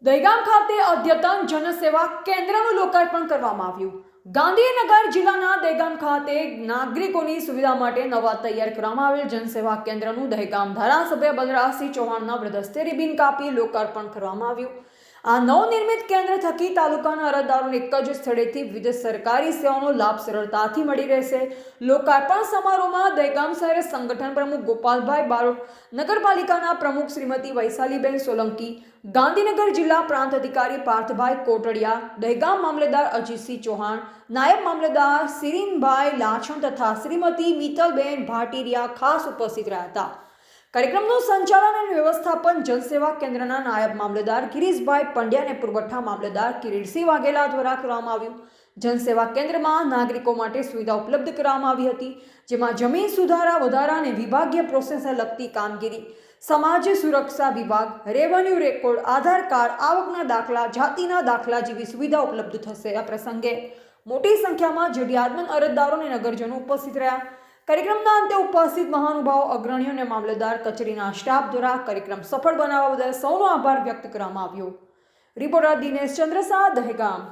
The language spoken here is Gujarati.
દહેગામ ખાતે અદ્યતન જનસેવા કેન્દ્રનું લોકાર્પણ કરવામાં આવ્યું। ગાંધીનગર જિલ્લાના દહેગામ ખાતે નાગરિકોની સુવિધા માટે નવા તૈયાર કરવામાં આવેલ જનસેવા કેન્દ્રનું દહેગામ ધારાસભ્ય બલરાજસિંહ ચૌહાણના વરદહસ્તે રિબિન કાપી લોકાર્પણ કરવામાં આવ્યું। આ નવનિર્મિત કેન્દ્ર થકી તાલુકાના અરજદારોને એક જ સ્થળેથી વિવિધ સરકારી સેવાઓનો લાભ સરળતાથી મળી રહેશે। લોકાર્પણ સમારોહમાં દહેગામ શહેર સંગઠન પ્રમુખ ગોપાલભાઈ બારોટ, નગરપાલિકાના પ્રમુખ શ્રીમતી વૈશાલીબેન સોલંકી, ગાંધીનગર જિલ્લા પ્રાંત અધિકારી પાર્થભાઈ કોટડિયા, દહેગામ મામલેદાર અજીતસિંહ ચૌહાણ, નાયબ મામલેદાર સિરીનભાઈ લાછણ તથા શ્રીમતી મિત્તલબેન ભાટીરિયા ખાસ ઉપસ્થિત રહ્યા હતા। કાર્યક્રમનું સંચાલન અને વ્યવસ્થાપન જનસેવા કેન્દ્રના નાયબ મામલેદાર ગિરીશભાઈ પંડ્યા અને પુરવઠા મામલેદાર કિરીટસિંહ વાઘેલા દ્વારા કરવામાં આવ્યું। જનસેવા કેન્દ્રમાં નાગરિકો માટે સુવિધા ઉપલબ્ધ કરવામાં આવી હતી, જેમાં જમીન સુધારા વધારા અને વિભાગીય પ્રોસેસને લગતી કામગીરી, સમાજ સુરક્ષા વિભાગ, રેવન્યુ રેકોર્ડ, આધાર કાર્ડ, આવકના દાખલા, જાતિના દાખલા જેવી સુવિધા ઉપલબ્ધ થશે। આ પ્રસંગે મોટી સંખ્યામાં જરૂરિયાતમંદ અરજદારો અને નગરજનો ઉપસ્થિત રહ્યા। કાર્યક્રમના અંતે ઉપસ્થિત મહાનુભાવો, અગ્રણીઓ અને મામલતદાર કચેરીના સ્ટાફ દ્વારા કાર્યક્રમ સફળ બનાવવા બદલ સૌનો આભાર વ્યક્ત કરવામાં આવ્યો। રિપોર્ટર દિનેશ ચંદ્ર શાહ, દહેગામ।